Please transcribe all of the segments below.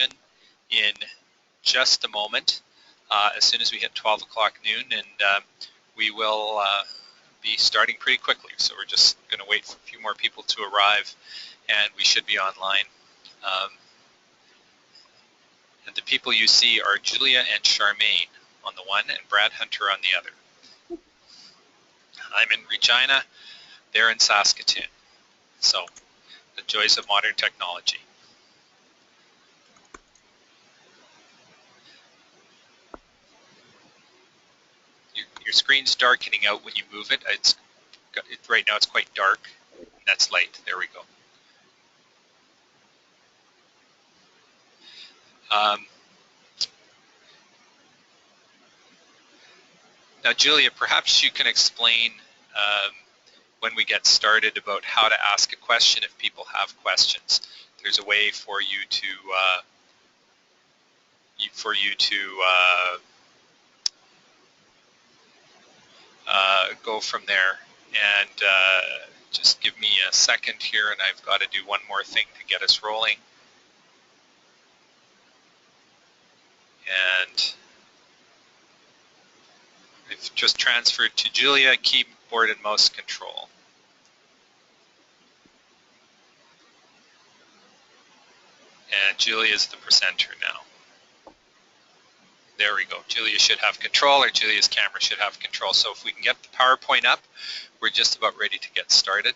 in just a moment, as soon as we hit 12 o'clock noon, and we will be starting pretty quickly. So we're just going to wait for a few more people to arrive, and we should be online. And the people you see are Julia and Charmaine on the one and Brad Hunter on the other. I'm in Regina, they're in Saskatoon. So, the joys of modern technology. Your screen's darkening out when you move it. Right now it's quite dark. That's light. There we go. Now, Julia, perhaps you can explain when we get started about how to ask a question if people have questions. There's a way for you to go from there. And just give me a second here, and I've got to do one more thing to get us rolling. And I've just transferred to Julia, keyboard and mouse control. And Julia is the presenter now. There we go. Julia should have control, or Julia's camera should have control. So if we can get the PowerPoint up, we're just about ready to get started.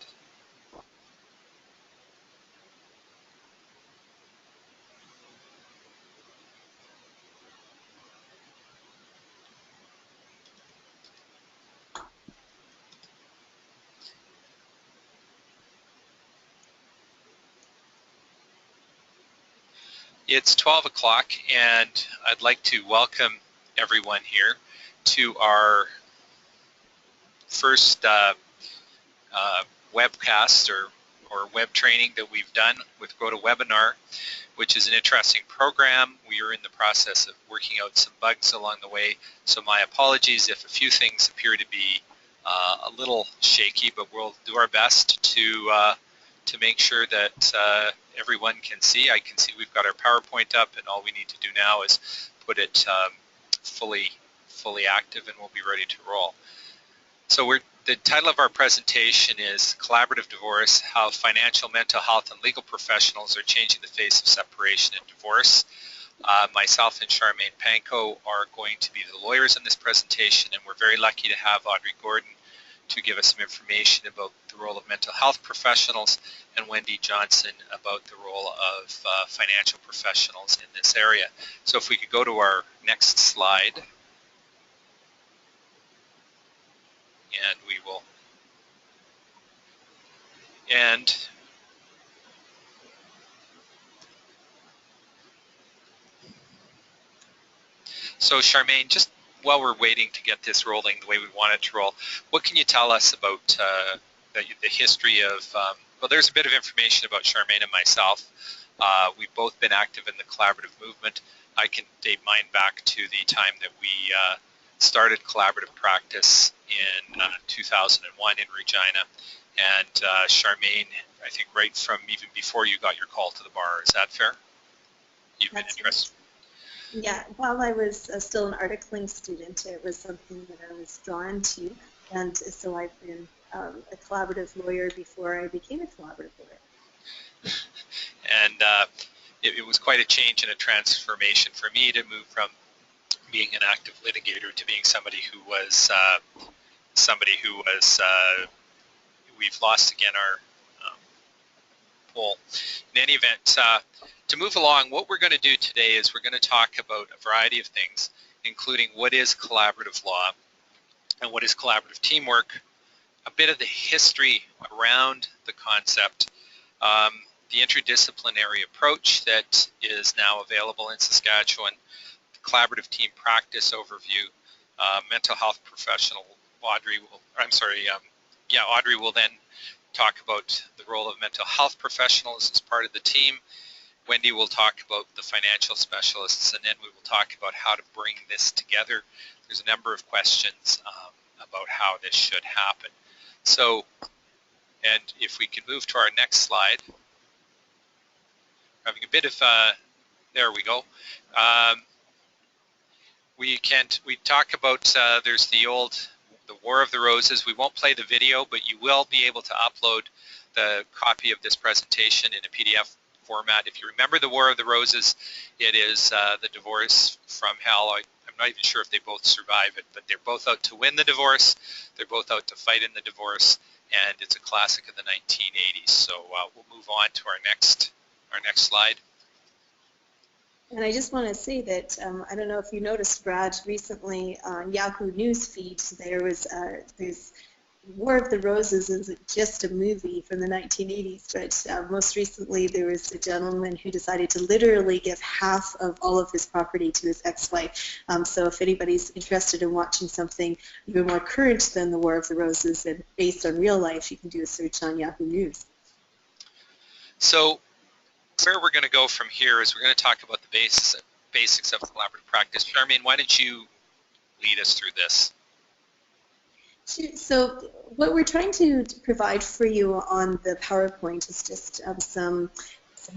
It's 12 o'clock, and I'd like to welcome everyone here to our first webcast or web training that we've done with GoToWebinar, which is an interesting program. We are in the process of working out some bugs along the way, so my apologies if a few things appear to be a little shaky, but we'll do our best to make sure that everyone can see. I can see we've got our PowerPoint up, and all we need to do now is put it fully active, and we'll be ready to roll. So the title of our presentation is Collaborative Divorce, How Financial, Mental Health, and Legal Professionals Are Changing the Face of Separation and Divorce. Myself and Charmaine Panko are going to be the lawyers in this presentation, and we're very lucky to have Audrey Gordon to give us some information about the role of mental health professionals, and Wendy Johnson about the role of financial professionals in this area. So if we could go to our next slide, and we will, and so Charmaine, just while we're waiting to get this rolling the way we want it to roll, what can you tell us about the history of, well, there's a bit of information about Charmaine and myself. We've both been active in the collaborative movement. I can date mine back to the time that we started collaborative practice in 2001 in Regina. And Charmaine, I think right from even before you got your call to the bar, is that fair? You've been interested. Yeah, while I was still an articling student, it was something that I was drawn to, and so I've been a collaborative lawyer before I became a collaborative lawyer. And it was quite a change and a transformation for me to move from being an active litigator to being somebody who was we've lost again our poll. In any event, to move along, what we're going to do today is we're going to talk about a variety of things, including what is collaborative law and what is collaborative teamwork, a bit of the history around the concept, the interdisciplinary approach that is now available in Saskatchewan, the collaborative team practice overview, mental health professional Audrey will then talk about the role of mental health professionals as part of the team. Wendy will talk about the financial specialists, and then we will talk about how to bring this together. There's a number of questions about how this should happen. So, and if we could move to our next slide, having a bit of There we go. We talk about, there's the War of the Roses. We won't play the video, but you will be able to upload the copy of this presentation in a PDF format. If you remember the War of the Roses, it is the divorce from hell. I'm not even sure if they both survive it, but they're both out to win the divorce. They're both out to fight in the divorce, and it's a classic of the 1980s. So we'll move on to our next slide. And I just want to say that I don't know if you noticed, Brad, recently on Yahoo News feed there was there's War of the Roses isn't just a movie from the 1980s, but most recently there was a gentleman who decided to literally give half of all of his property to his ex-wife. So if anybody's interested in watching something even more current than the War of the Roses and based on real life, you can do a search on Yahoo News. So where we're going to go from here is we're going to talk about the basics of collaborative practice. Charmaine, why don't you lead us through this? So what we're trying to provide for you on the PowerPoint is just some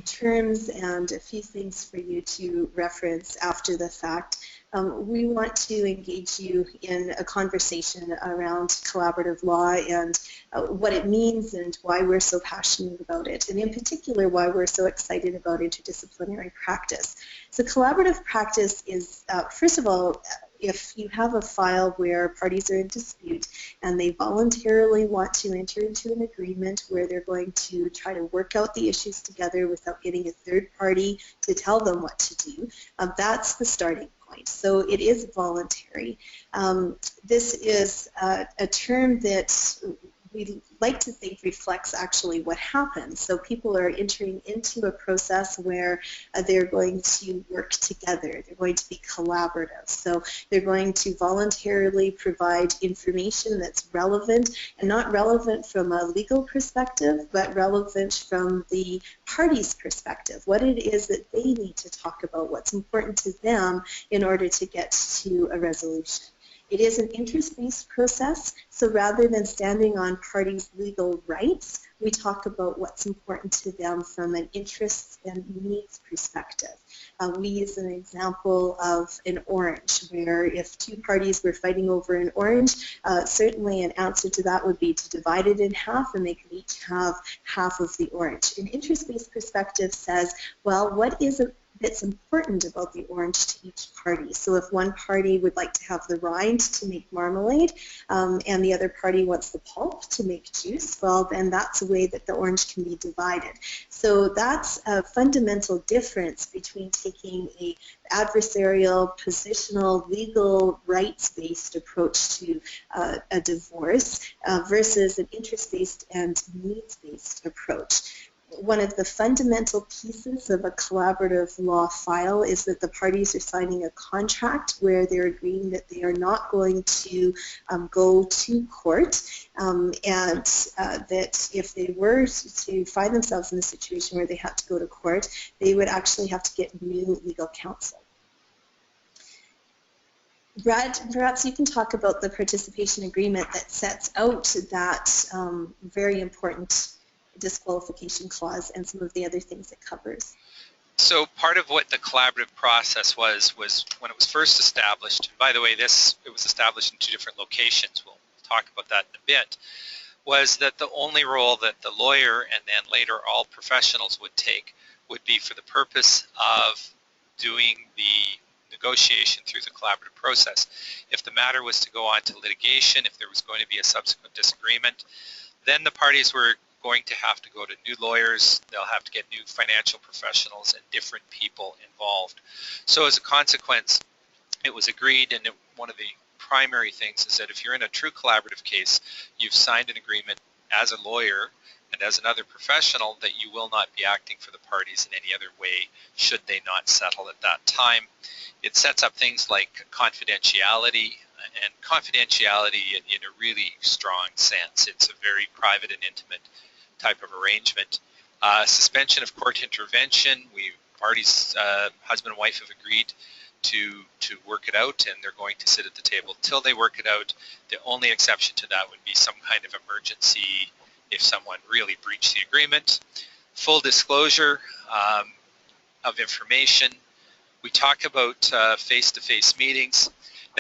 terms and a few things for you to reference after the fact. We want to engage you in a conversation around collaborative law and what it means and why we're so passionate about it, and in particular why we're so excited about interdisciplinary practice. So collaborative practice is, first of all, if you have a file where parties are in dispute and they voluntarily want to enter into an agreement where they're going to try to work out the issues together without getting a third party to tell them what to do, that's the starting point. So it is voluntary. This is a term that we like to think reflects actually what happens. So people are entering into a process where they're going to work together. They're going to be collaborative. So they're going to voluntarily provide information that's relevant, and not relevant from a legal perspective, but relevant from the party's perspective, what it is that they need to talk about, what's important to them in order to get to a resolution. It is an interest-based process, so rather than standing on parties' legal rights, we talk about what's important to them from an interests and needs perspective. We use an example of an orange, where if two parties were fighting over an orange, certainly an answer to that would be to divide it in half, and they could each have half of the orange. An interest-based perspective says, well, what is it that's important about the orange to each party? So if one party would like to have the rind to make marmalade, and the other party wants the pulp to make juice, well, then that's a way that the orange can be divided. So that's a fundamental difference between taking a adversarial, positional, legal, rights-based approach to a divorce versus an interest-based and needs-based approach. One of the fundamental pieces of a collaborative law file is that the parties are signing a contract where they're agreeing that they are not going to go to court, and that if they were to find themselves in a situation where they had to go to court, they would actually have to get new legal counsel. Brad, perhaps you can talk about the participation agreement that sets out that very important disqualification clause and some of the other things it covers. So part of what the collaborative process was when it was first established, and by the way, it was established in 2 different locations, we'll talk about that in a bit, was that the only role that the lawyer and then later all professionals would take would be for the purpose of doing the negotiation through the collaborative process. If the matter was to go on to litigation, if there was going to be a subsequent disagreement, then the parties were going to have to go to new lawyers, they'll have to get new financial professionals and different people involved. So as a consequence, it was agreed, and one of the primary things is that if you're in a true collaborative case, you've signed an agreement as a lawyer and as another professional that you will not be acting for the parties in any other way should they not settle at that time. It sets up things like confidentiality, and confidentiality in a really strong sense. It's a very private and intimate type of arrangement. Suspension of court intervention. Parties, husband and wife, have agreed to work it out, and they're going to sit at the table till they work it out. The only exception to that would be some kind of emergency if someone really breached the agreement. Full disclosure of information. We talk about face-to-face meetings.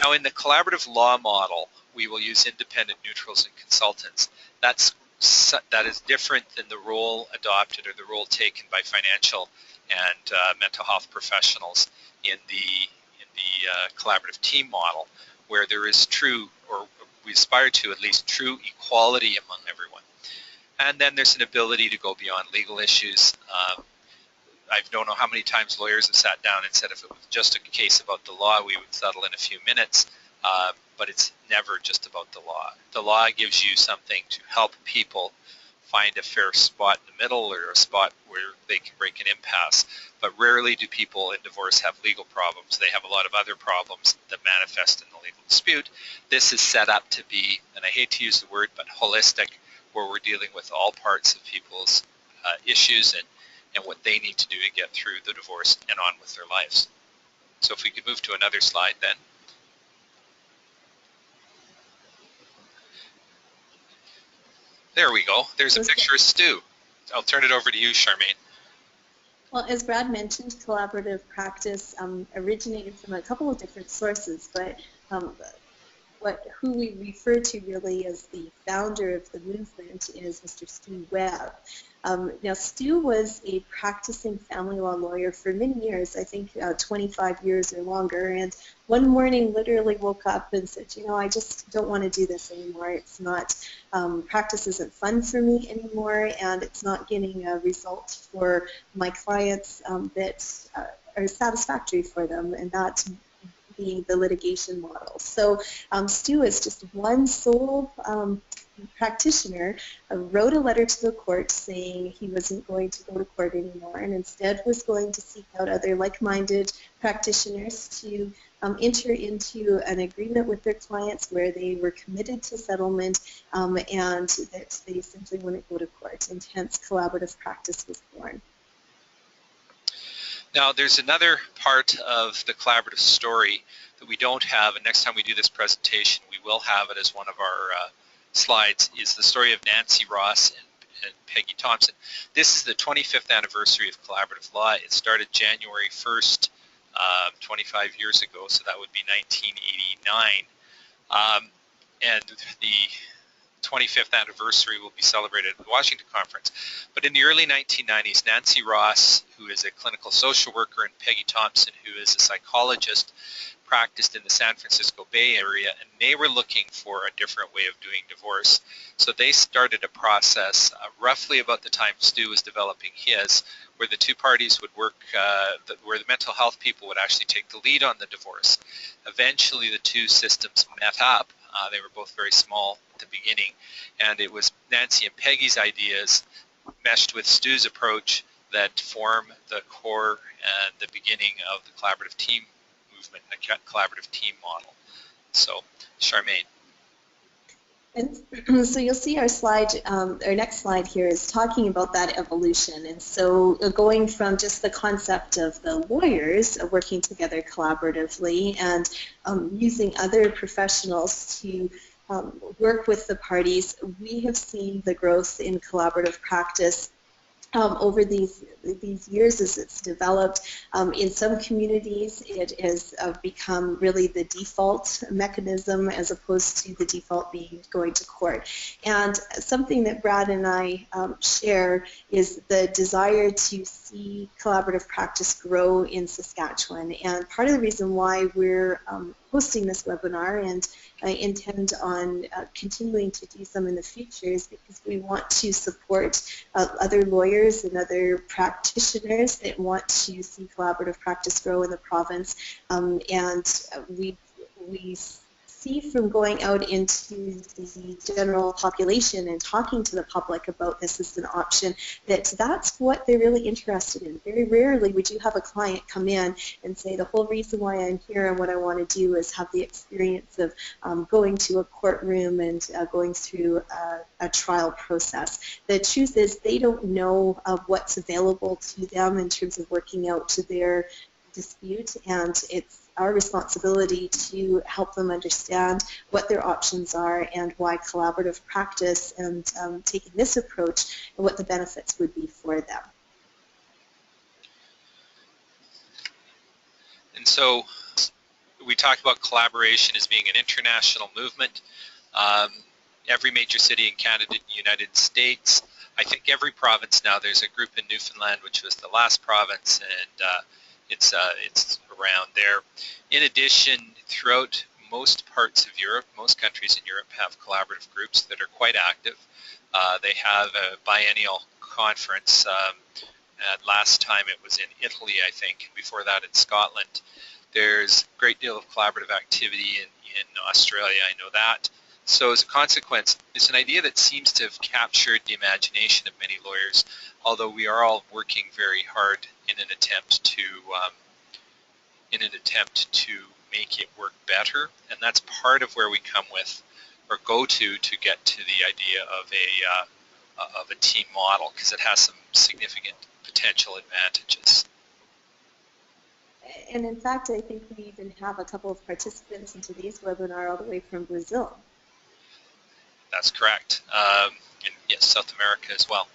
Now in the collaborative law model, we will use independent neutrals and consultants. That is different than the role adopted or the role taken by financial and mental health professionals in the collaborative team model, where there is true, or we aspire to at least, true equality among everyone. And then there's an ability to go beyond legal issues. I don't know how many times lawyers have sat down and said if it was just a case about the law, we would settle in a few minutes, but it's never just about the law. The law gives you something to help people find a fair spot in the middle, or a spot where they can break an impasse. But rarely do people in divorce have legal problems. They have a lot of other problems that manifest in the legal dispute. This is set up to be, and I hate to use the word, but holistic, where we're dealing with all parts of people's issues and what they need to do to get through the divorce and on with their lives. So if we could move to another slide then. There we go. There's a picture of Stu. I'll turn it over to you, Charmaine. Well, as Brad mentioned, collaborative practice originated from a couple of different sources, but who we refer to really as the founder of the movement is Mr. Stu Webb. Now, Stu was a practicing family law lawyer for many years, I think 25 years or longer, and one morning literally woke up and said, you know, I just don't want to do this anymore. It's not, practice isn't fun for me anymore, and it's not getting a result for my clients that are satisfactory for them, and that's being the litigation model. So Stu is just one sole practitioner, wrote a letter to the court saying he wasn't going to go to court anymore and instead was going to seek out other like-minded practitioners to enter into an agreement with their clients where they were committed to settlement and that they simply wouldn't go to court, and hence collaborative practice was born. Now, there's another part of the collaborative story that we don't have, and next time we do this presentation, we will have it as one of our slides, is the story of Nancy Ross and Peggy Thompson. This is the 25th anniversary of collaborative law. It started January 1st, 25 years ago, so that would be 1989. And the 25th anniversary will be celebrated at the Washington Conference. But in the early 1990s, Nancy Ross, who is a clinical social worker, and Peggy Thompson, who is a psychologist, practiced in the San Francisco Bay Area, and they were looking for a different way of doing divorce. So they started a process roughly about the time Stu was developing his, where the two parties would work, where the mental health people would actually take the lead on the divorce. Eventually the two systems met up. They were both very small at the beginning, and it was Nancy and Peggy's ideas meshed with Stu's approach that form the core and the beginning of the collaborative team movement, the collaborative team model. So, Charmaine. And so you'll see our slide, our next slide here is talking about that evolution. And so going from just the concept of the lawyers working together collaboratively and using other professionals to work with the parties, we have seen the growth in collaborative practice over these years as it's developed. In some communities, it has become really the default mechanism as opposed to the default being going to court. And something that Brad and I share is the desire to see collaborative practice grow in Saskatchewan. And part of the reason why we're hosting this webinar, and I intend on continuing to do some in the future, is because we want to support other lawyers and other practitioners that want to see collaborative practice grow in the province. And we see from going out into the general population and talking to the public about this as an option that that's what they're really interested in. Very rarely would you have a client come in and say the whole reason why I'm here and what I want to do is have the experience of going to a courtroom and going through a trial process. The truth is they don't know what's available to them in terms of working out to their dispute, and it's our responsibility to help them understand what their options are and why collaborative practice and taking this approach and what the benefits would be for them. And so we talked about collaboration as being an international movement. Every major city in Canada and the United States, I think every province now, there's a group in Newfoundland, which was the last province, and it's around there. In addition, throughout most parts of Europe, most countries in Europe have collaborative groups that are quite active. They have a biennial conference. Last time it was in Italy, I think, and before that in Scotland. There's a great deal of collaborative activity in Australia, I know that. So as a consequence, it's an idea that seems to have captured the imagination of many lawyers, although we are all working very hard in an attempt to make it work better. And that's part of where we come with or go to get to the idea of a team model, because it has some significant potential advantages. And in fact, I think we even have a couple of participants in today's webinar all the way from Brazil. That's correct. And yes, South America as well.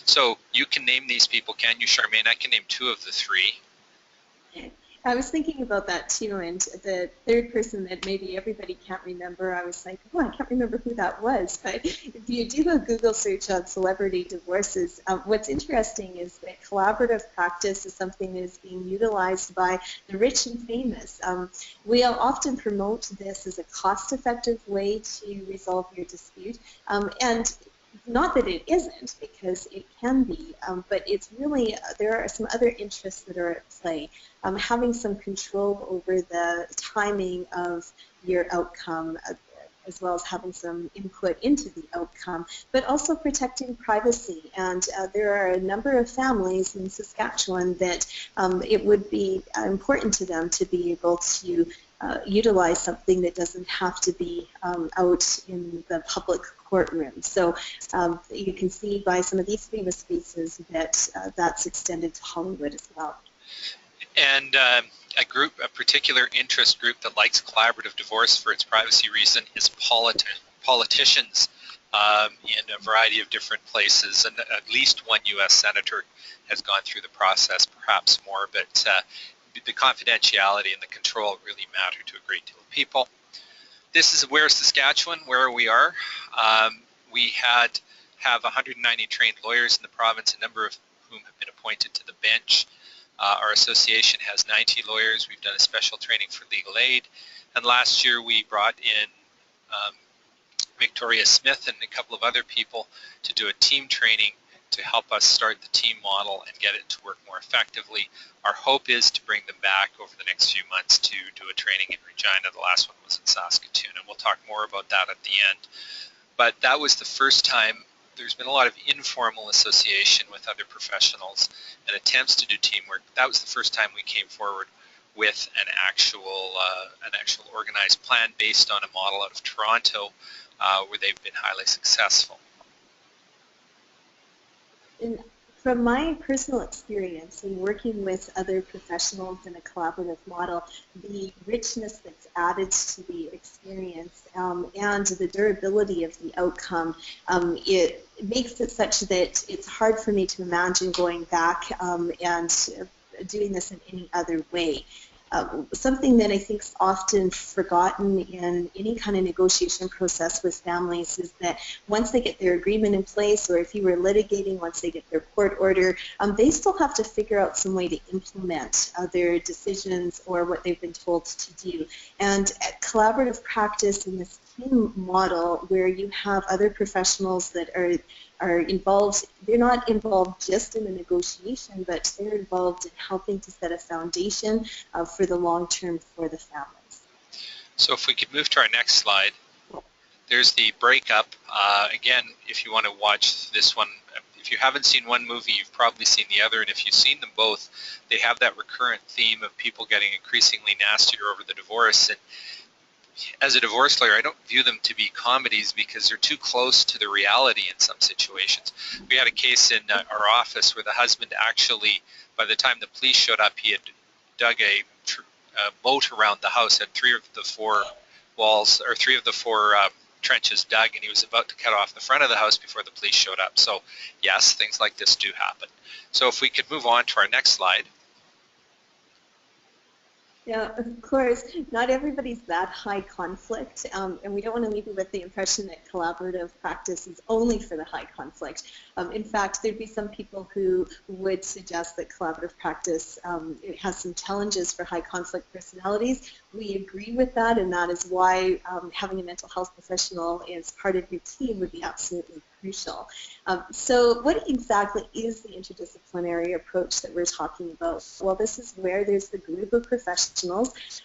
So you can name these people, can you, Charmaine? I can name two of the three. I was thinking about that too, and the third person that maybe everybody can't remember, I was like, oh, I can't remember who that was. But if you do a Google search on celebrity divorces, what's interesting is that collaborative practice is something that is being utilized by the rich and famous. We'll often promote this as a cost-effective way to resolve your dispute, and not that it isn't, because it can be, but it's really, there are some other interests that are at play. Having some control over the timing of your outcome, as well as having some input into the outcome, but also protecting privacy. And there are a number of families in Saskatchewan that it would be important to them to be able to utilize something that doesn't have to be out in the public courtroom. So you can see by some of these famous cases that that's extended to Hollywood as well. And a particular interest group that likes collaborative divorce for its privacy reason is politicians in a variety of different places. And at least one U.S. senator has gone through the process, perhaps more, but the confidentiality and the control really matter to a great deal of people. This is Aware Saskatchewan, where we are. We have 190 trained lawyers in the province, a number of whom have been appointed to the bench. Our association has 90 lawyers. We've done a special training for legal aid. And last year we brought in Victoria Smith and a couple of other people to do a team training to help us start the team model and get it to work more effectively. Our hope is to bring them back over the next few months to do a training in Regina. The last one was in Saskatoon, and we'll talk more about that at the end. But that was the first time. There's been a lot of informal association with other professionals and attempts to do teamwork. That was the first time we came forward with an actual organized plan based on a model out of Toronto where they've been highly successful. And from my personal experience in working with other professionals in a collaborative model, the richness that's added to the experience and the durability of the outcome, it makes it such that it's hard for me to imagine going back and doing this in any other way. Something that I think is often forgotten in any kind of negotiation process with families is that once they get their agreement in place, or if you were litigating, once they get their court order, they still have to figure out some way to implement their decisions or what they've been told to do. And collaborative practice in this team model, where you have other professionals that are involved, they're not involved just in the negotiation, but they're involved in helping to set a foundation for the long term for the families. So if we could move to our next slide, there's the breakup. Again, if you want to watch this one, if you haven't seen one movie, you've probably seen the other, and if you've seen them both, they have that recurrent theme of people getting increasingly nastier over the divorce. And as a divorce lawyer, I don't view them to be comedies because they're too close to the reality in some situations. We had a case in our office where the husband actually, by the time the police showed up, he had dug a moat around the house, had three of the four trenches dug, and he was about to cut off the front of the house before the police showed up. So yes, things like this do happen. So if we could move on to our next slide. Yeah, of course, not everybody's that high conflict, and we don't want to leave you with the impression that collaborative practice is only for the high conflict. In fact, there'd be some people who would suggest that collaborative practice it has some challenges for high conflict personalities. We agree with that, and that is why having a mental health professional as part of your team would be absolutely crucial. So what exactly is the interdisciplinary approach that we're talking about? Well, this is where there's the group of professionals.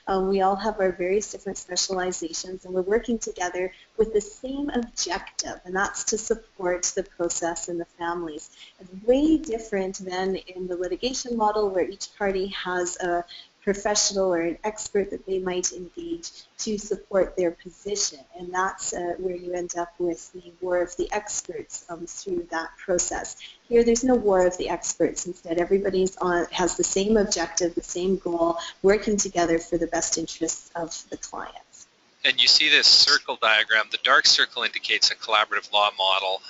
We all have our various different specializations, and we're working together with the same objective, and that's to support the process and the families. It's way different than in the litigation model where each party has a professional or an expert that they might engage to support their position, and that's where you end up with the war of the experts through that process. Here there's no war of the experts. Instead, everybody's has the same objective, the same goal, working together for the best interests of the clients. And you see this circle diagram. The dark circle indicates a collaborative law model,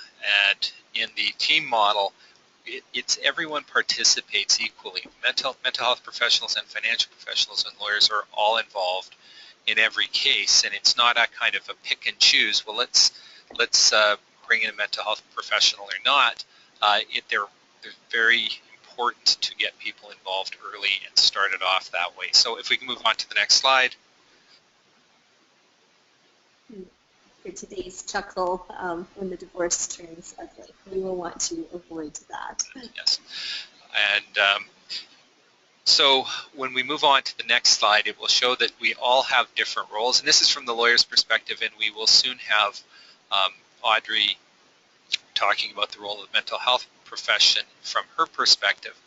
and in the team model, it's everyone participates equally. Mental health professionals and financial professionals and lawyers are all involved in every case, and it's not a kind of a pick and choose. Well, let's bring in a mental health professional or not. They're very important to get people involved early and start it off that way. So if we can move on to the next slide. For today's chuckle, when the divorce turns ugly, we will want to avoid that. Yes, and so when we move on to the next slide, it will show that we all have different roles, and this is from the lawyer's perspective, and we will soon have Audrey talking about the role of the mental health profession from her perspective.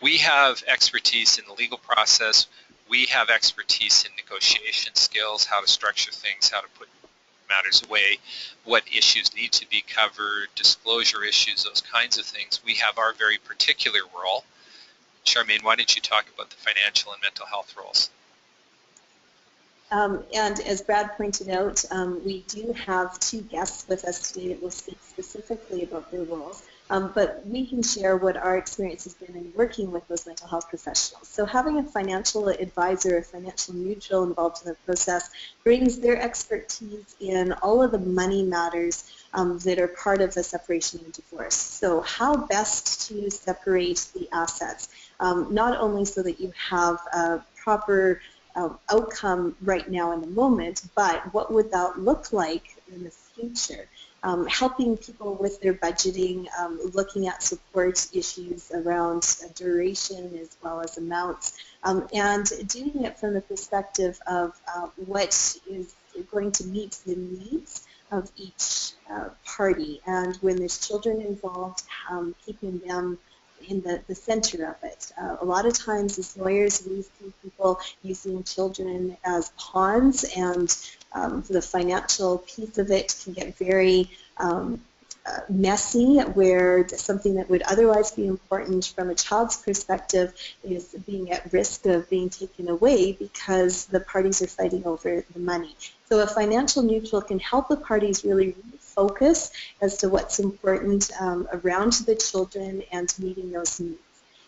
We have expertise in the legal process. We have expertise in negotiation skills, how to structure things, how to put matters away, what issues need to be covered, disclosure issues, those kinds of things. We have our very particular role. Charmaine, why don't you talk about the financial and mental health roles? And as Brad pointed out, we do have two guests with us today that will speak specifically about their roles. But we can share what our experience has been in working with those mental health professionals. So having a financial advisor, a financial neutral involved in the process brings their expertise in all of the money matters that are part of a separation and divorce. So how best to separate the assets, not only so that you have a proper outcome right now in the moment, but what would that look like in the future? Helping people with their budgeting, looking at support issues around duration as well as amounts, and doing it from the perspective of what is going to meet the needs of each party. And when there's children involved, keeping them in the center of it. A lot of times as lawyers we see people using children as pawns, and the financial piece of it can get very messy, where something that would otherwise be important from a child's perspective is being at risk of being taken away because the parties are fighting over the money. So a financial neutral can help the parties really focus as to what's important around the children and meeting those needs.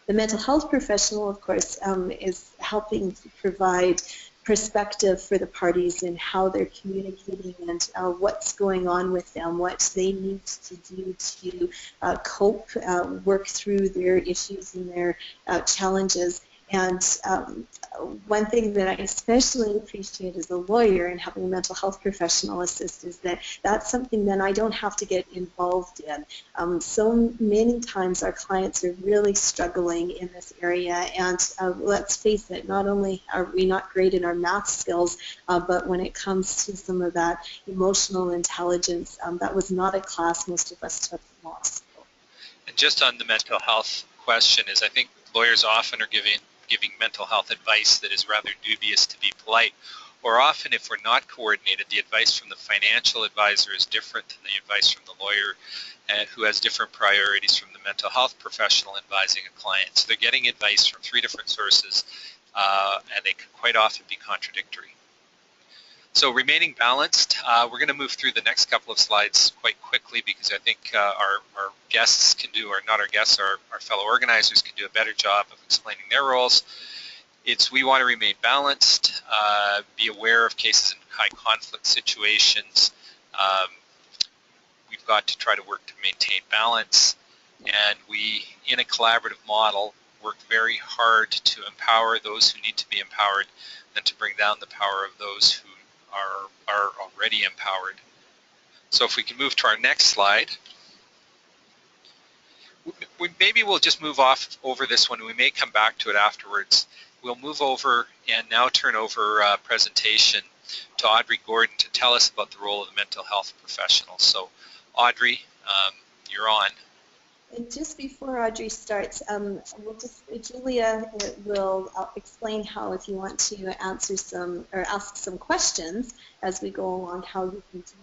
The mental health professional, of course, is helping to provide perspective for the parties in how they're communicating and what's going on with them, what they need to do to cope, work through their issues and their challenges. And one thing that I especially appreciate as a lawyer and having a mental health professional assist is that that's something that I don't have to get involved in. So many times our clients are really struggling in this area, and let's face it, not only are we not great in our math skills, but when it comes to some of that emotional intelligence, that was not a class most of us took in law school. And just on the mental health question is, I think lawyers often are giving mental health advice that is rather dubious, to be polite, or often if we're not coordinated, the advice from the financial advisor is different than the advice from the lawyer who has different priorities from the mental health professional advising a client. So they're getting advice from three different sources, and they can quite often be contradictory. So remaining balanced, we're going to move through the next couple of slides quite quickly because I think our guests can do, or not our guests, our fellow organizers can do a better job of explaining their roles. we want to remain balanced, be aware of cases in high conflict situations. We've got to try to work to maintain balance, and we, in a collaborative model, work very hard to empower those who need to be empowered and to bring down the power of those who are already empowered. So if we can move to our next slide. Maybe we'll just move over this one. We may come back to it afterwards. We'll move over and now turn over presentation to Audrey Gordon to tell us about the role of the mental health professional. So Audrey, you're on. And just before Audrey starts, Julia will explain how, if you want to answer some or ask some questions as we go along, how you can do that.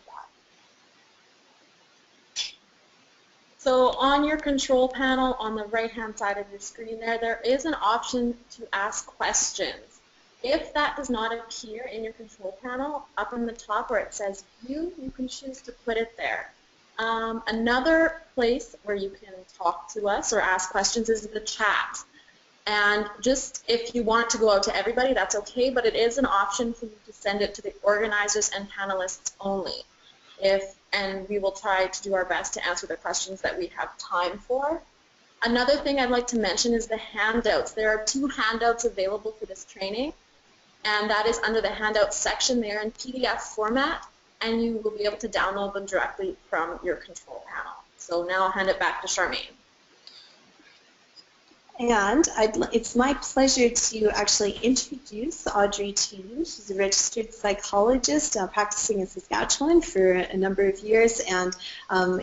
So on your control panel on the right-hand side of your screen there is an option to ask questions. If that does not appear in your control panel, up in the top where it says View, you can choose to put it there. Another place where you can talk to us or ask questions is the chat. And just if you want to go out to everybody, that's okay, but it is an option for you to send it to the organizers and panelists only. And we will try to do our best to answer the questions that we have time for. Another thing I'd like to mention is the handouts. There are 2 handouts available for this training, and that is under the handouts section. They're in PDF format, and you will be able to download them directly from your control panel. So now I'll hand it back to Charmaine. And it's my pleasure to actually introduce Audrey to you. She's a registered psychologist practicing in Saskatchewan for a number of years, and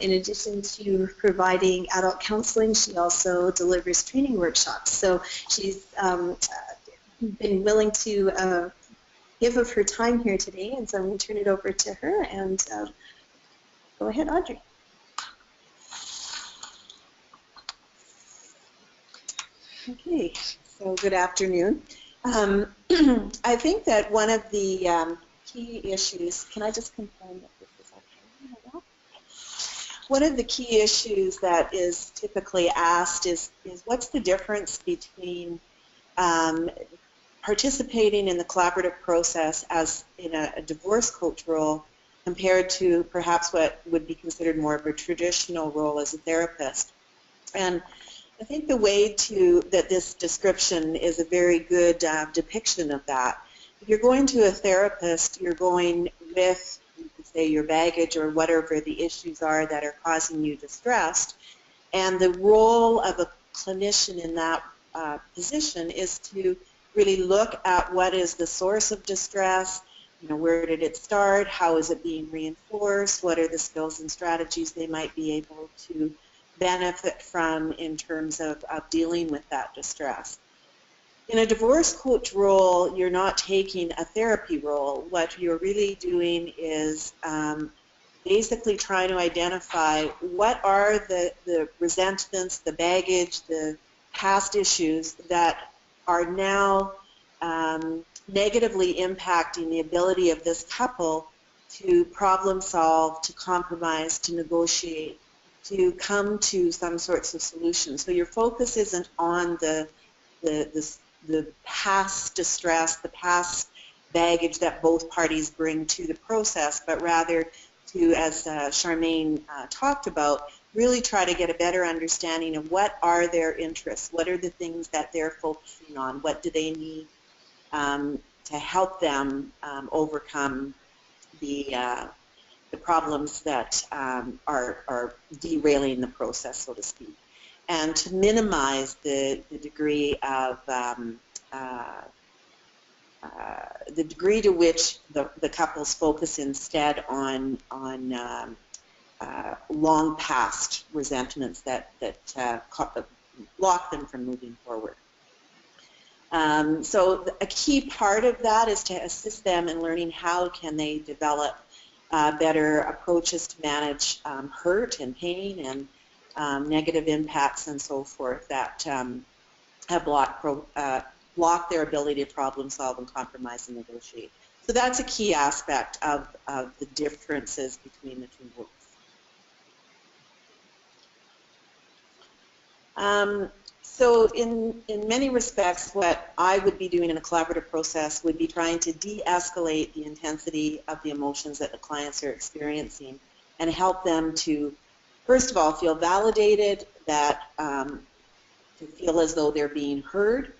in addition to providing adult counseling, she also delivers training workshops. So she's been willing to give of her time here today, and so I'm going to turn it over to her, and go ahead, Audrey. Okay, so good afternoon. I think that one of the key issues, can I just confirm that this is okay? One of the key issues that is typically asked is what's the difference between participating in the collaborative process as in a divorce coach role compared to perhaps what would be considered more of a traditional role as a therapist. And I think the way that this description is a very good depiction of that. If you're going to a therapist, you're going with, you could say, your baggage or whatever the issues are that are causing you distress. And the role of a clinician in that position is to really look at what is the source of distress, where did it start, how is it being reinforced, what are the skills and strategies they might be able to benefit from in terms of dealing with that distress. In a divorce coach role, you're not taking a therapy role. What you're really doing is basically trying to identify what are the resentments, the baggage, the past issues that are now negatively impacting the ability of this couple to problem solve, to compromise, to negotiate, to come to some sorts of solutions. So your focus isn't on the past distress, the past baggage that both parties bring to the process, but rather to, as Charmaine talked about, really try to get a better understanding of what are their interests, what are the things that they're focusing on, what do they need to help them overcome the problems that are derailing the process, so to speak, and to minimize the degree of the degree to which the couples focus instead on long past resentments that block them from moving forward. So a key part of that is to assist them in learning how can they develop better approaches to manage hurt and pain and negative impacts and so forth that have blocked their ability to problem solve and compromise and negotiate. So that's a key aspect of the differences between the two groups. So in many respects, what I would be doing in a collaborative process would be trying to de-escalate the intensity of the emotions that the clients are experiencing and help them to, first of all, feel validated, that to feel as though they're being heard,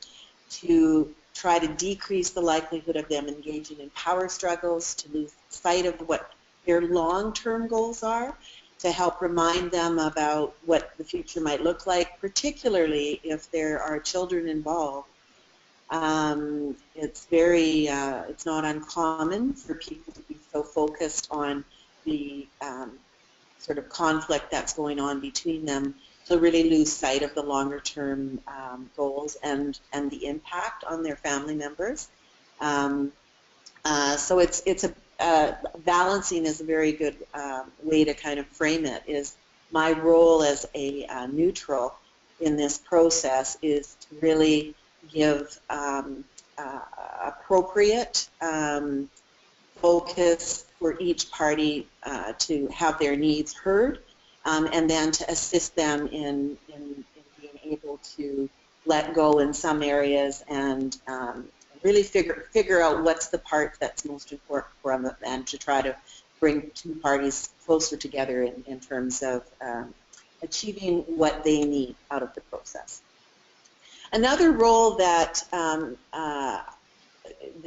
to try to decrease the likelihood of them engaging in power struggles, to lose sight of what their long-term goals are, to help remind them about what the future might look like, particularly if there are children involved. It's not uncommon for people to be so focused on the sort of conflict that's going on between them to really lose sight of the longer term goals and the impact on their family members. So it's a balancing is a very good way to kind of frame it. Is my role as a neutral in this process is to really give appropriate focus for each party to have their needs heard, and then to assist them in being able to let go in some areas and really figure out what's the part that's most important for them, and to try to bring two parties closer together in terms of achieving what they need out of the process. Another role that that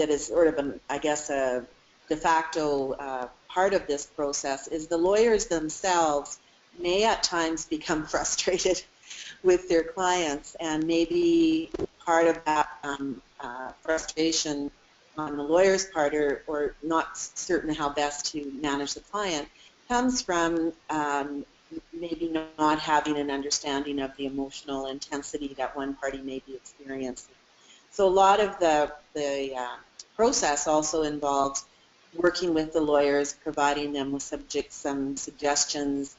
is sort of, I guess, a de facto part of this process is the lawyers themselves may at times become frustrated with their clients, and maybe part of that frustration on the lawyer's part, or not certain how best to manage the client, comes from maybe not having an understanding of the emotional intensity that one party may be experiencing. So a lot of the process also involves working with the lawyers, providing them with some suggestions,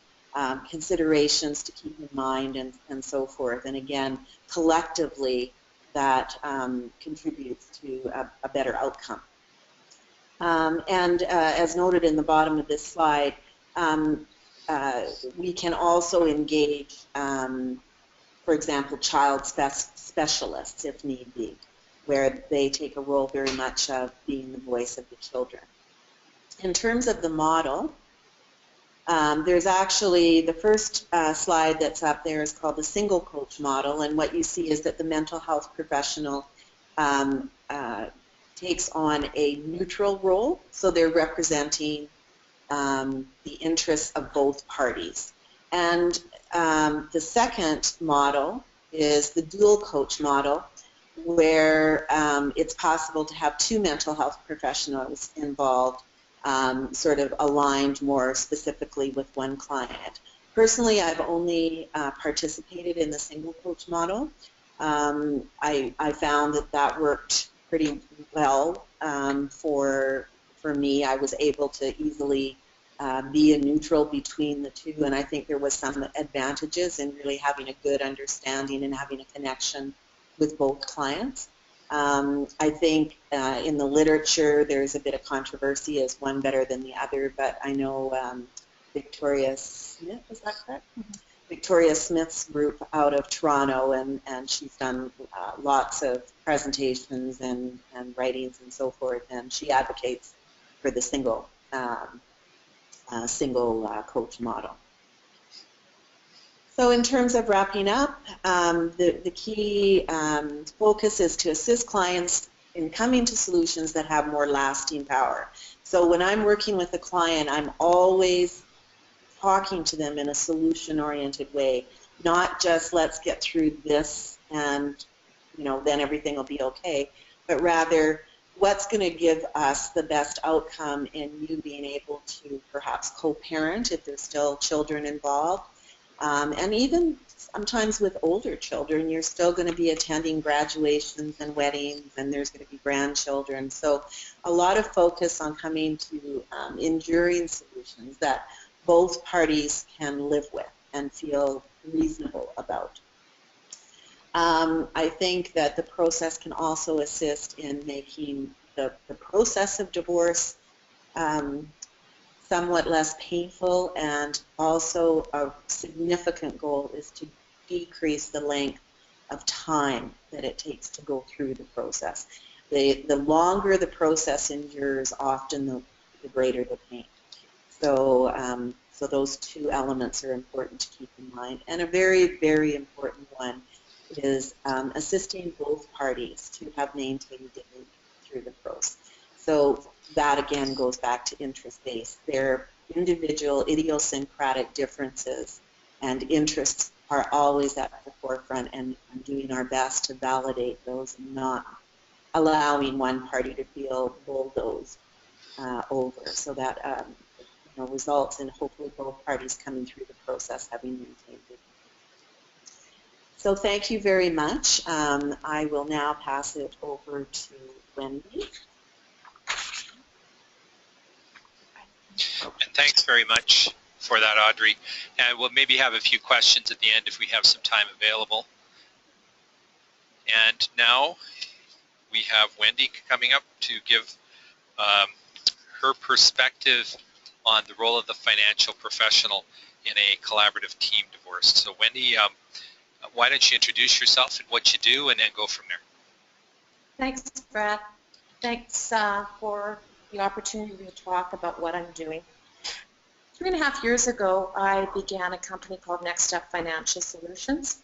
considerations to keep in mind, and so forth. And again, collectively, that contributes to a better outcome. As noted in the bottom of this slide, we can also engage, for example, child specialists if need be, where they take a role very much of being the voice of the children. In terms of the model, there's actually the first slide that's up there is called the single coach model, and what you see is that the mental health professional takes on a neutral role, so they're representing the interests of both parties. And the second model is the dual coach model, where it's possible to have two mental health professionals involved, sort of aligned more specifically with one client. Personally, I've only participated in the single coach model. I found that worked pretty well for me. I was able to easily be a neutral between the two, and I think there was some advantages in really having a good understanding and having a connection with both clients. I think in the literature there's a bit of controversy, is one better than the other, but I know Victoria Smith, is that correct? Mm-hmm. Victoria Smith's group out of Toronto, and she's done lots of presentations and writings and so forth, and she advocates for the single coach model. So in terms of wrapping up, the key focus is to assist clients in coming to solutions that have more lasting power. So when I'm working with a client, I'm always talking to them in a solution-oriented way, not just let's get through this and then everything will be okay, but rather what's going to give us the best outcome in you being able to perhaps co-parent if there's still children involved. And even sometimes with older children, you're still going to be attending graduations and weddings, and there's going to be grandchildren. So a lot of focus on coming to enduring solutions that both parties can live with and feel reasonable about. I think that the process can also assist in making the process of divorce somewhat less painful, and also a significant goal is to decrease the length of time that it takes to go through the process. The longer the process endures, often the greater the pain. So, so those two elements are important to keep in mind. And a very, very important one is assisting both parties to have maintained dignity through the process. So that again goes back to interest-based. Their individual idiosyncratic differences and interests are always at the forefront, and doing our best to validate those and not allowing one party to feel bulldozed over. So that results in hopefully both parties coming through the process having maintained dignity. So thank you very much. I will now pass it over to Wendy. And thanks very much for that, Audrey. And we'll maybe have a few questions at the end if we have some time available. And now we have Wendy coming up to give her perspective on the role of the financial professional in a collaborative team divorce. So Wendy, why don't you introduce yourself and what you do, and then go from there. Thanks, Brad. Thanks for the opportunity to talk about what I'm doing. 3.5 years ago, I began a company called Next Step Financial Solutions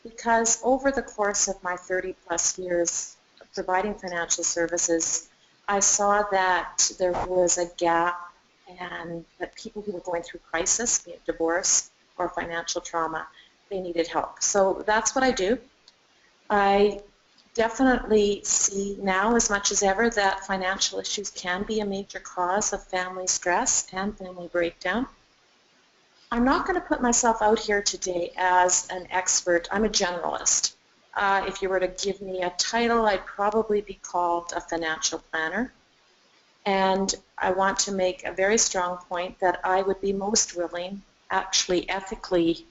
because over the course of my 30-plus years of providing financial services, I saw that there was a gap and that people who were going through crisis, be it divorce or financial trauma, they needed help. So that's what I do. I definitely see now as much as ever that financial issues can be a major cause of family stress and family breakdown. I'm not going to put myself out here today as an expert. I'm a generalist. If you were to give me a title, I'd probably be called a financial planner. And I want to make a very strong point that I would be most willing, actually ethically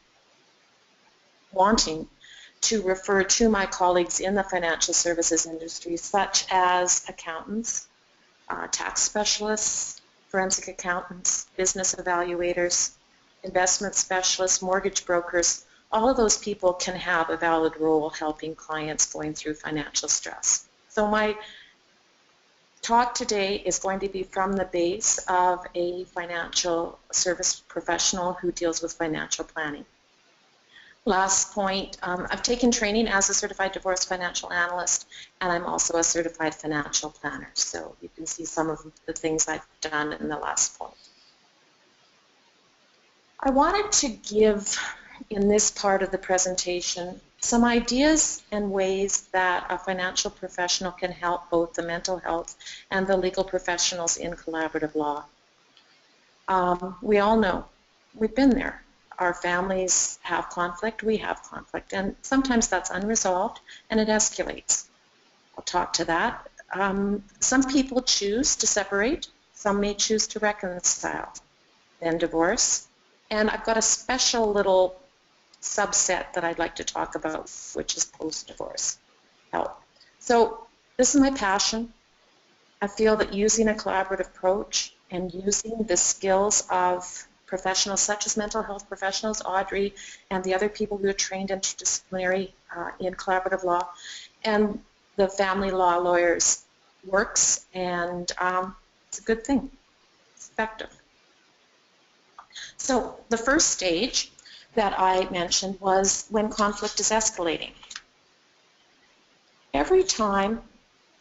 wanting, to refer to my colleagues in the financial services industry, such as accountants, tax specialists, forensic accountants, business evaluators, investment specialists, mortgage brokers. All of those people can have a valid role helping clients going through financial stress. So my talk today is going to be from the base of a financial service professional who deals with financial planning. Last point, I've taken training as a certified divorce financial analyst, and I'm also a certified financial planner. So you can see some of the things I've done in the last point. I wanted to give, in this part of the presentation, some ideas and ways that a financial professional can help both the mental health and the legal professionals in collaborative law. We all know, we've been there. Our families have conflict, we have conflict, and sometimes that's unresolved and it escalates. I'll talk to that. Some people choose to separate, some may choose to reconcile, then divorce. And I've got a special little subset that I'd like to talk about, which is post-divorce help. So this is my passion. I feel that using a collaborative approach and using the skills of professionals such as mental health professionals, Audrey, and the other people who are trained interdisciplinary in collaborative law, and the family law lawyers works, and it's a good thing. It's effective. So the first stage that I mentioned was when conflict is escalating. Every time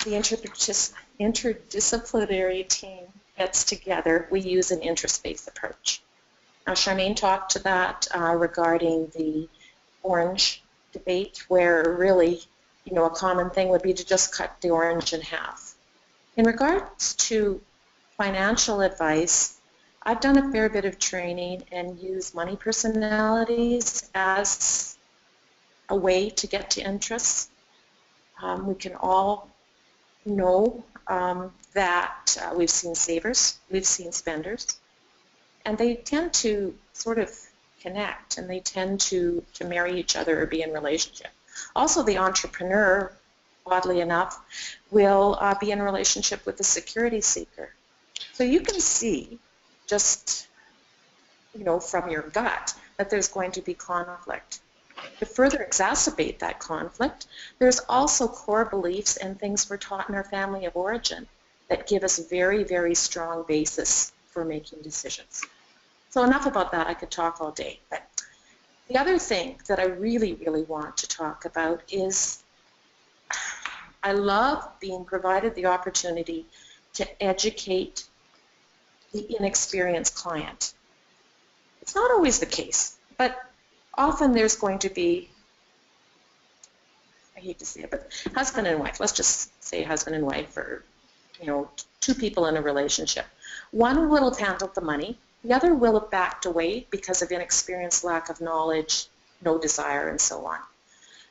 the interdisciplinary team gets together, we use an interest-based approach. Now, Charmaine talked to that regarding the orange debate, where really, a common thing would be to just cut the orange in half. In regards to financial advice, I've done a fair bit of training and use money personalities as a way to get to interests. We can all know that we've seen savers, we've seen spenders, and they tend to sort of connect, and they tend to marry each other or be in relationship. Also, the entrepreneur, oddly enough, will be in relationship with the security seeker. So you can see, just from your gut, that there's going to be conflict. to further exacerbate that conflict, there's also core beliefs and things we're taught in our family of origin that give us very, very strong basis for making decisions. So enough about that. I could talk all day. But the other thing that I really, really want to talk about is I love being provided the opportunity to educate the inexperienced client. It's not always the case, but often there's going to be, I hate to say it, but husband and wife. Let's just say husband and wife, or two people in a relationship. One will have handled the money, the other will have backed away because of inexperience, lack of knowledge, no desire, and so on.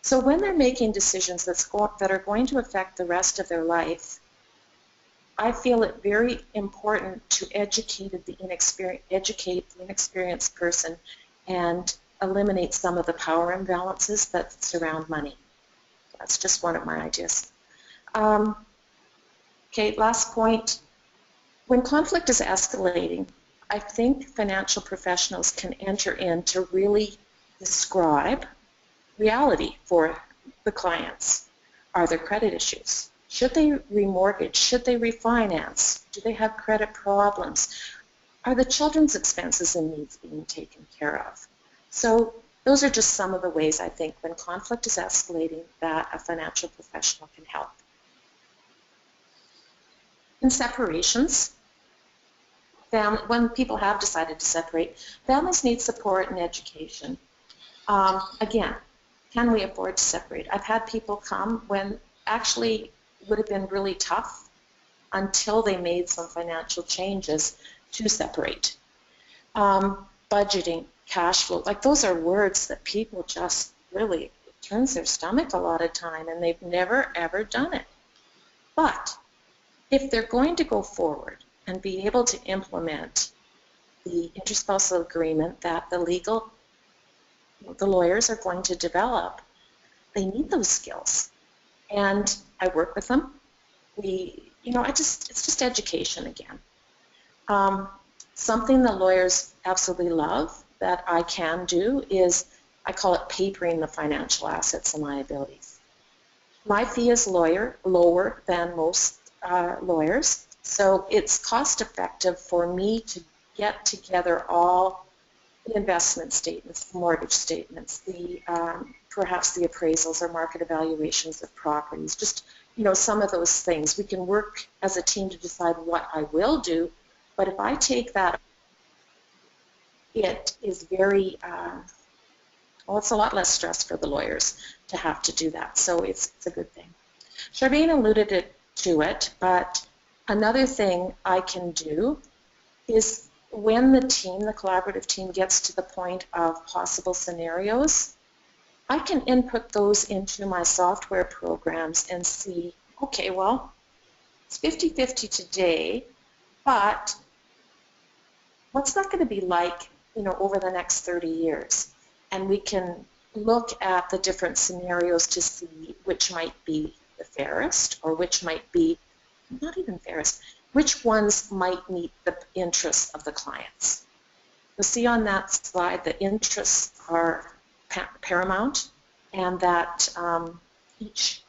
So when they're making decisions that are going to affect the rest of their life, I feel it very important to educate the inexperienced person and eliminate some of the power imbalances that surround money. That's just one of my ideas. Okay, last point. When conflict is escalating, I think financial professionals can enter in to really describe reality for the clients. Are there credit issues? Should they remortgage? Should they refinance? Do they have credit problems? Are the children's expenses and needs being taken care of? So those are just some of the ways I think when conflict is escalating that a financial professional can help. In separations, when people have decided to separate, families need support and education. Again, can we afford to separate? I've had people come when actually would have been really tough until they made some financial changes to separate. Budgeting, cash flow, like those are words that people just really turns their stomach a lot of time, and they've never ever done it. But if they're going to go forward and be able to implement the interspousal agreement that the lawyers are going to develop, they need those skills. And I work with them. It's just education again. Something the lawyers absolutely love that I can do is, I call it papering the financial assets and liabilities. My fee is lower than most lawyers, so it's cost effective for me to get together all the investment statements, the mortgage statements, perhaps the appraisals or market evaluations of properties, just some of those things. We can work as a team to decide what I will do, but if I take that, it is very, it's a lot less stress for the lawyers to have to do that, so it's a good thing. Charmaine alluded to it, but another thing I can do is when the collaborative team gets to the point of possible scenarios, I can input those into my software programs and see, okay, well, it's 50-50 today, but what's that going to be like, over the next 30 years? And we can look at the different scenarios to see which might be the fairest, or which might be not even fairest, which ones might meet the interests of the clients. You'll see on that slide the interests are paramount, and that each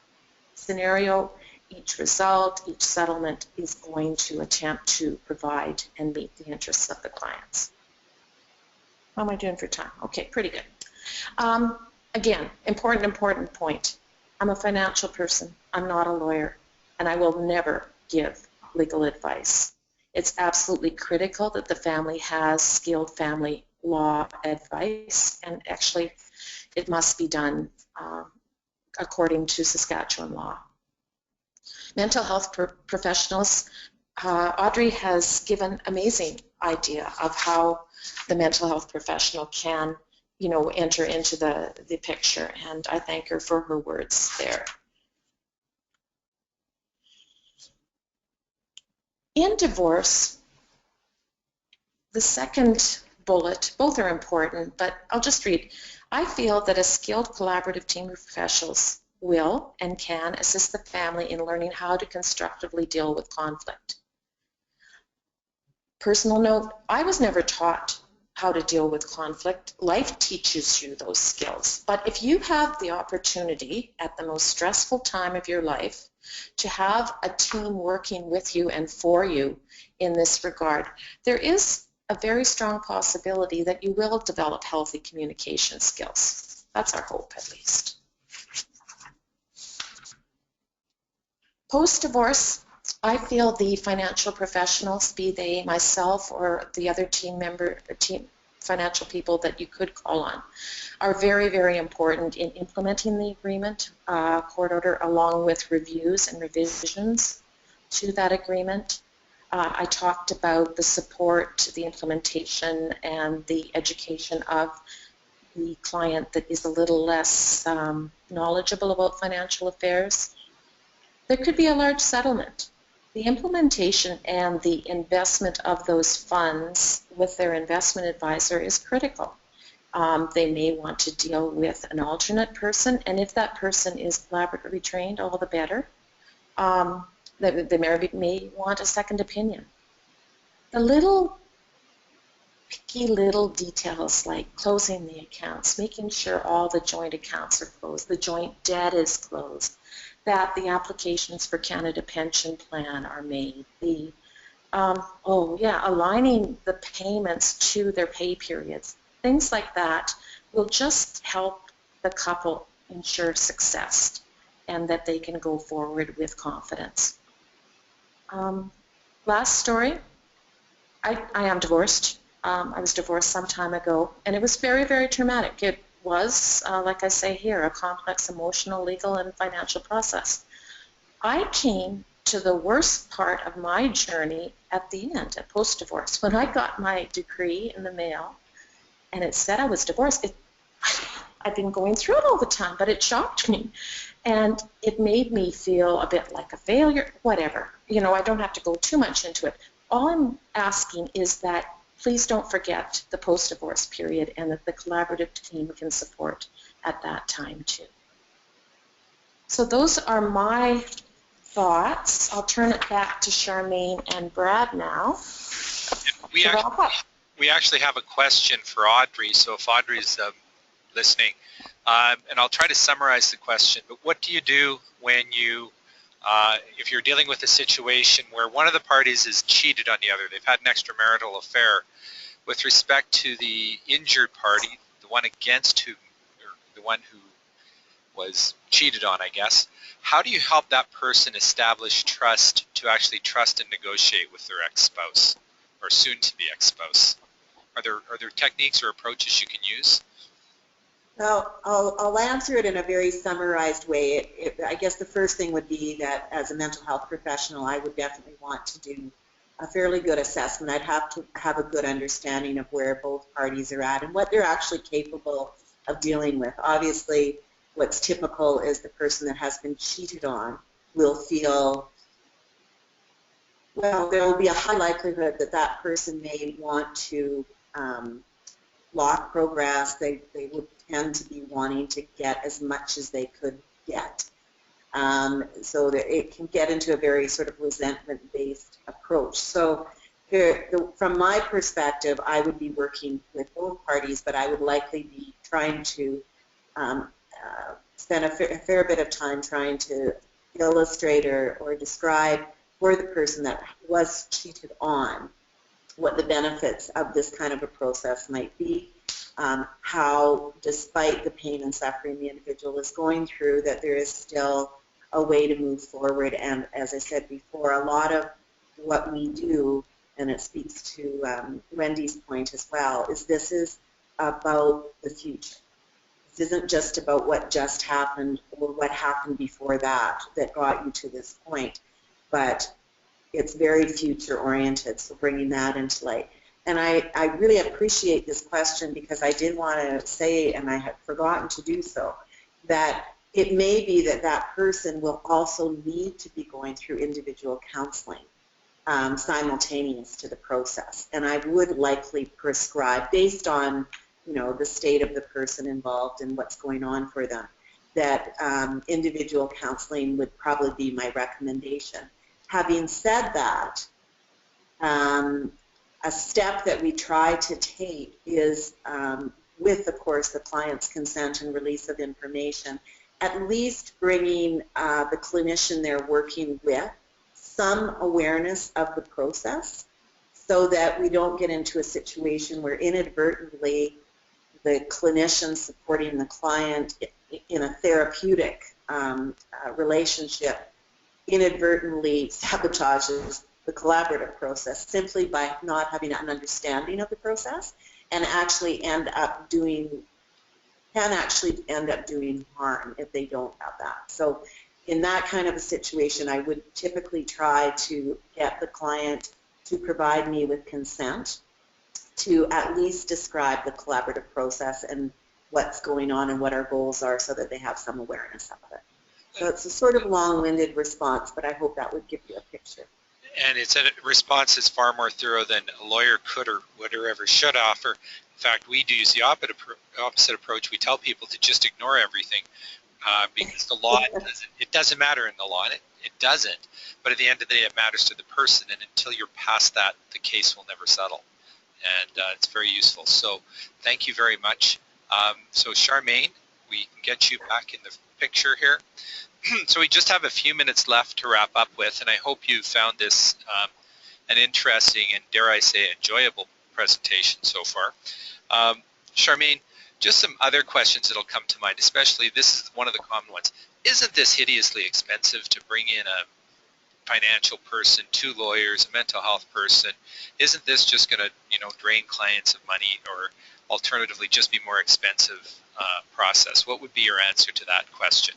scenario, each result, each settlement is going to attempt to provide and meet the interests of the clients. How am I doing for time? Okay, pretty good. Again, important point. I'm a financial person. I'm not a lawyer, and I will never give legal advice. It's absolutely critical that the family has skilled family law advice, and actually it must be done according to Saskatchewan law. Mental health professionals, Audrey has given amazing idea of how the mental health professional can, enter into the picture, and I thank her for her words there. In divorce, the second bullet, both are important, but I'll just read. I feel that a skilled collaborative team of professionals will and can assist the family in learning how to constructively deal with conflict. Personal note, I was never taught how to deal with conflict. Life teaches you those skills. But if you have the opportunity at the most stressful time of your life to have a team working with you and for you in this regard, there is a very strong possibility that you will develop healthy communication skills. That's our hope, at least. Post-divorce, I feel the financial professionals, be they myself or the other team financial people that you could call on, are very, very important in implementing the agreement, court order, along with reviews and revisions to that agreement. I talked about the support, the implementation, and the education of the client that is a little less knowledgeable about financial affairs. There could be a large settlement. The implementation and the investment of those funds with their investment advisor is critical. They may want to deal with an alternate person, and if that person is collaboratively trained, all the better. They may want a second opinion. The little picky little details like closing the accounts, making sure all the joint accounts are closed, the joint debt is closed, that the applications for Canada Pension Plan are made, the aligning the payments to their pay periods. Things like that will just help the couple ensure success and that they can go forward with confidence. Last story, I am divorced. I was divorced some time ago, and it was very, very traumatic. It was, like I say here, a complex emotional, legal, and financial process. I came to the worst part of my journey at the end, at post-divorce. When I got my decree in the mail, and it said I was divorced, I've been going through it all the time, but it shocked me. And it made me feel a bit like a failure, whatever. You know, I don't have to go too much into it. All I'm asking is that please don't forget the post-divorce period and that the collaborative team can support at that time too. So those are my thoughts. I'll turn it back to Charmaine and Brad now. We actually have a question for Audrey, so if Audrey's listening, and I'll try to summarize the question, but what do you do when you, if you're dealing with a situation where one of the parties is cheated on the other, they've had an extramarital affair, with respect to the injured party, the one against whom, or the one who was cheated on, I guess, how do you help that person establish trust to actually trust and negotiate with their ex-spouse or soon-to-be ex-spouse? Are there techniques or approaches you can use? Well, I'll answer it in a very summarized way. I guess the first thing would be that as a mental health professional, I would definitely want to do a fairly good assessment. I'd have to have a good understanding of where both parties are at and what they're actually capable of dealing with. Obviously, what's typical is the person that has been cheated on will feel, well, there will be a high likelihood that that person may want to block progress. They would tend to be wanting to get as much as they could get. So that it can get into a very sort of resentment-based approach. So from my perspective, I would be working with both parties, but I would likely be trying to spend a fair bit of time trying to illustrate or describe for the person that was cheated on what the benefits of this kind of a process might be, how despite the pain and suffering the individual is going through, that there is still a way to move forward. And as I said before, a lot of what we do, and it speaks to Wendy's point as well, is this is about the future. This isn't just about what just happened or what happened before that got you to this point, but it's very future oriented, so bringing that into light. And I really appreciate this question because I did want to say, and I had forgotten to do so, that it may be that that person will also need to be going through individual counseling simultaneous to the process. And I would likely prescribe, based on the state of the person involved and what's going on for them, that individual counseling would probably be my recommendation. Having said that, a step that we try to take is, with, of course, the client's consent and release of information, at least bringing the clinician they're working with some awareness of the process so that we don't get into a situation where inadvertently the clinician supporting the client in a therapeutic relationship inadvertently sabotages the collaborative process simply by not having an understanding of the process, and actually can actually end up doing harm if they don't have that. So in that kind of a situation, I would typically try to get the client to provide me with consent to at least describe the collaborative process and what's going on and what our goals are so that they have some awareness of it. So it's a sort of long-winded response, but I hope that would give you a picture. And it's a response that's far more thorough than a lawyer could or would or ever should offer. In fact, we do use the opposite approach. We tell people to just ignore everything because the law, it doesn't matter in the law, and it doesn't. But at the end of the day, it matters to the person, and until you're past that, the case will never settle. And it's very useful. So thank you very much. So Charmaine, we can get you back in the picture here. So we just have a few minutes left to wrap up with, and I hope you found this an interesting and, dare I say, enjoyable presentation so far. Charmaine, just some other questions that'll come to mind, especially this is one of the common ones. Isn't this hideously expensive to bring in a financial person, 2 lawyers, a mental health person? Isn't this just going to, drain clients of money, or alternatively just be more expensive process? What would be your answer to that question?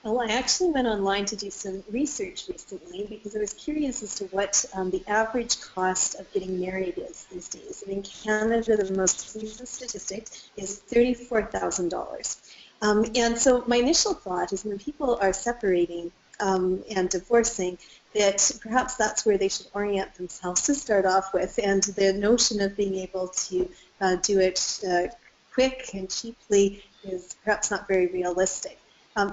Well, I actually went online to do some research recently because I was curious as to what the average cost of getting married is these days. And in Canada, the most recent statistic is $34,000. And so my initial thought is when people are separating and divorcing, that perhaps that's where they should orient themselves to start off with. And the notion of being able to do it quick and cheaply is perhaps not very realistic.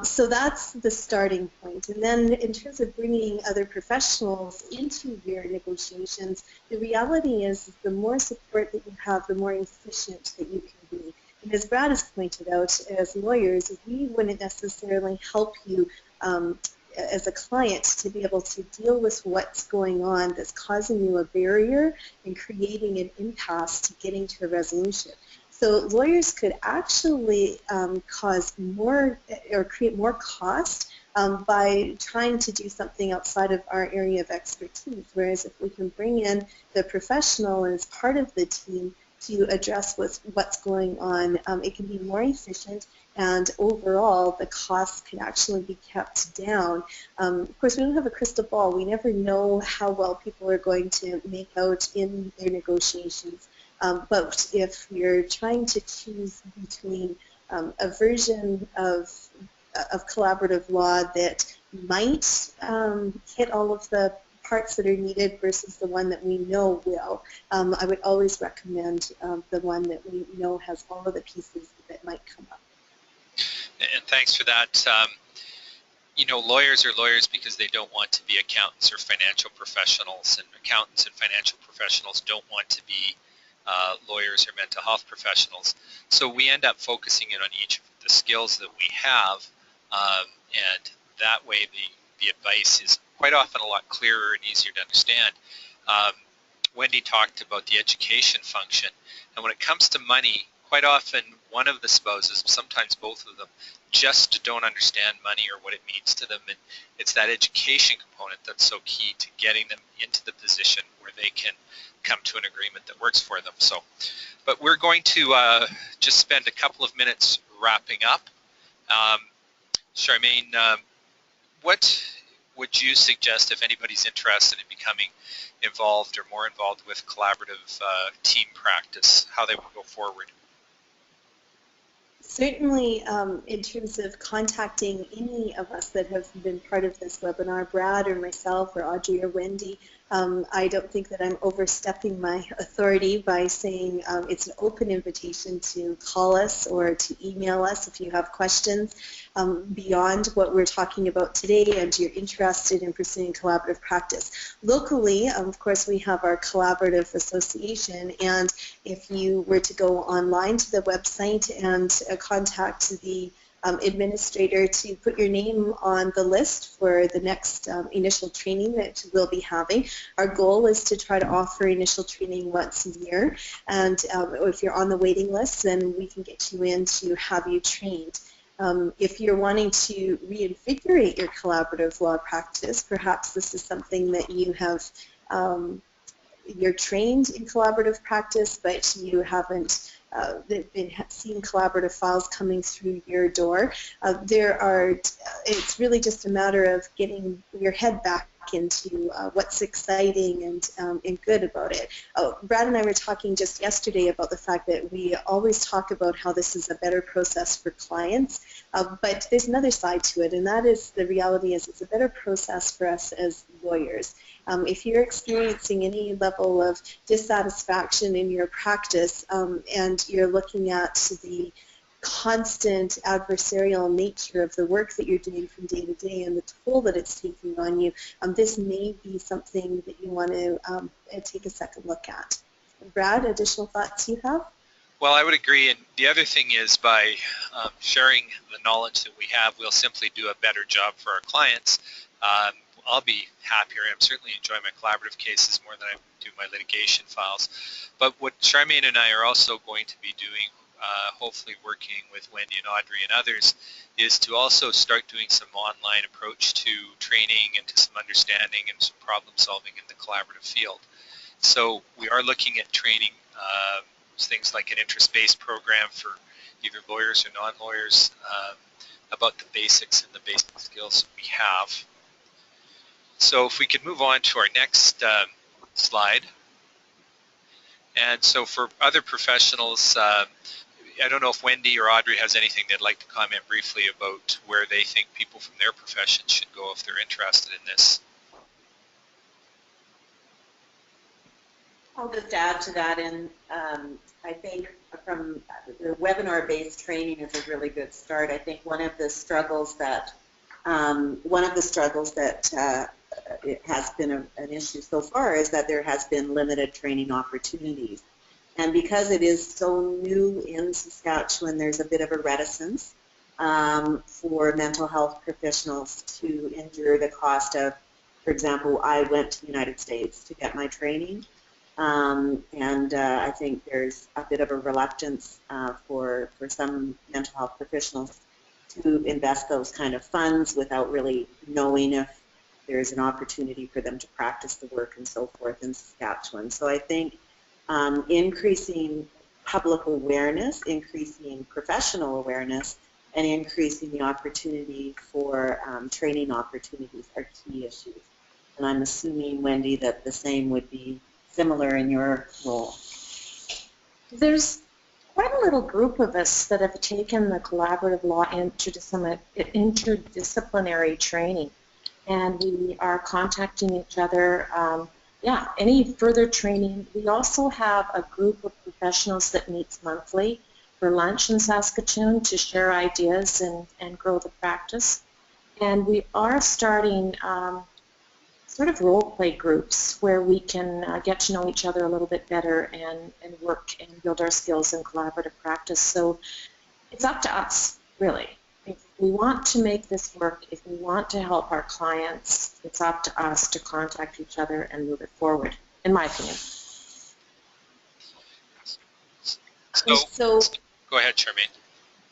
So that's the starting point. And then in terms of bringing other professionals into your negotiations, the reality is the more support that you have, the more efficient that you can be. And as Brad has pointed out, as lawyers, we wouldn't necessarily help you as a client to be able to deal with what's going on that's causing you a barrier and creating an impasse to getting to a resolution. So lawyers could actually cause more or create more cost by trying to do something outside of our area of expertise, whereas if we can bring in the professional as part of the team to address what's going on, it can be more efficient, and overall the costs can actually be kept down. Of course, we don't have a crystal ball. We never know how well people are going to make out in their negotiations. But if you're trying to choose between a version of collaborative law that might hit all of the parts that are needed versus the one that we know will, I would always recommend the one that we know has all of the pieces that might come up. And thanks for that. Lawyers are lawyers because they don't want to be accountants or financial professionals, and accountants and financial professionals don't want to be lawyers or mental health professionals. So we end up focusing in on each of the skills that we have, and that way the advice is quite often a lot clearer and easier to understand. Wendy talked about the education function, and when it comes to money, quite often one of the spouses, sometimes both of them, just don't understand money or what it means to them, and it's that education component that's so key to getting them into the position where they can come to an agreement that works for them. So, but we're going to just spend a couple of minutes wrapping up. Charmaine, what would you suggest if anybody's interested in becoming involved or more involved with collaborative team practice, how they would go forward? Certainly, in terms of contacting any of us that have been part of this webinar, Brad or myself or Audrey or Wendy, I don't think that I'm overstepping my authority by saying it's an open invitation to call us or to email us if you have questions. beyond what we're talking about today and you're interested in pursuing collaborative practice. Locally, of course, we have our Collaborative Association, and if you were to go online to the website and contact the administrator to put your name on the list for the next initial training that we'll be having. Our goal is to try to offer initial training once a year, and if you're on the waiting list, then we can get you in to have you trained. If you're wanting to reinvigorate your collaborative law practice, perhaps this is something that you have, you're trained in collaborative practice, but you haven't been seeing collaborative files coming through your door. It's really just a matter of getting your head back into what's exciting and good about it. Brad and I were talking just yesterday about the fact that we always talk about how this is a better process for clients, but there's another side to it, and that is the reality is it's a better process for us as lawyers. If you're experiencing any level of dissatisfaction in your practice and you're looking at the constant adversarial nature of the work that you're doing from day to day and the toll that it's taking on you, this may be something that you want to take a second look at. Brad, additional thoughts you have? Well, I would agree, and the other thing is by sharing the knowledge that we have, we'll simply do a better job for our clients. I'll be happier. I'm certainly enjoying my collaborative cases more than I do my litigation files. But what Charmaine and I are also going to be doing, hopefully working with Wendy and Audrey and others, is to also start doing some online approach to training and to some understanding and some problem solving in the collaborative field. So we are looking at training things like an interest-based program for either lawyers or non-lawyers about the basics and the basic skills that we have. So if we could move on to our next slide. And so for other professionals, I don't know if Wendy or Audrey has anything they'd like to comment briefly about where they think people from their profession should go if they're interested in this. I'll just add to that, and I think from the webinar-based training is a really good start. I think one of the struggles that it has been an issue so far is that there has been limited training opportunities. And because it is so new in Saskatchewan, there's a bit of a reticence for mental health professionals to endure the cost of, for example, I went to the United States to get my training, and I think there's a bit of a reluctance for some mental health professionals to invest those kind of funds without really knowing if there's an opportunity for them to practice the work and so forth in Saskatchewan. So I think increasing public awareness, increasing professional awareness, and increasing the opportunity for training opportunities are key issues. And I'm assuming, Wendy, that the same would be similar in your role. There's quite a little group of us that have taken the collaborative law interdisciplinary training, and we are contacting each other. Any further training. We also have a group of professionals that meets monthly for lunch in Saskatoon to share ideas and grow the practice. And we are starting sort of role play groups where we can get to know each other a little bit better and work and build our skills in collaborative practice. So it's up to us, really. If we want to make this work, if we want to help our clients, it's up to us to contact each other and move it forward, in my opinion. So Go ahead, Charmaine.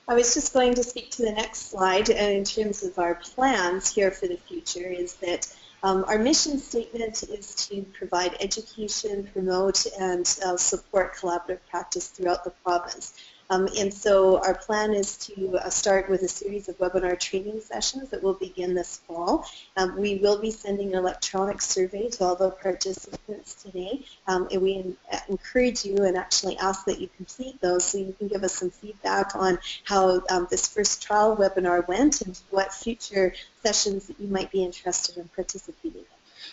I was just going to speak to the next slide in terms of our plans here for the future is that our mission statement is to provide education, promote, and support collaborative practice throughout the province. And so our plan is to start with a series of webinar training sessions that will begin this fall. We will be sending an electronic survey to all the participants today, and we encourage you and actually ask that you complete those so you can give us some feedback on how this first trial webinar went and what future sessions that you might be interested in participating in.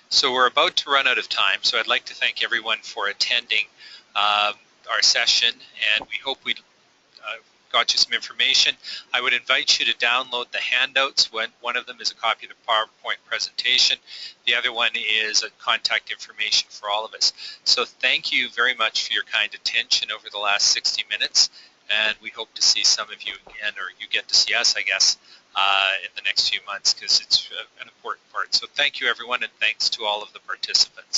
So we're about to run out of time, so I'd like to thank everyone for attending our session, and we hope we got you some information. I would invite you to download the handouts. One of them is a copy of the PowerPoint presentation. The other one is a contact information for all of us. So thank you very much for your kind attention over the last 60 minutes, and we hope to see some of you again, or you get to see us, I guess, in the next few months, because it's an important part. So thank you, everyone, and thanks to all of the participants.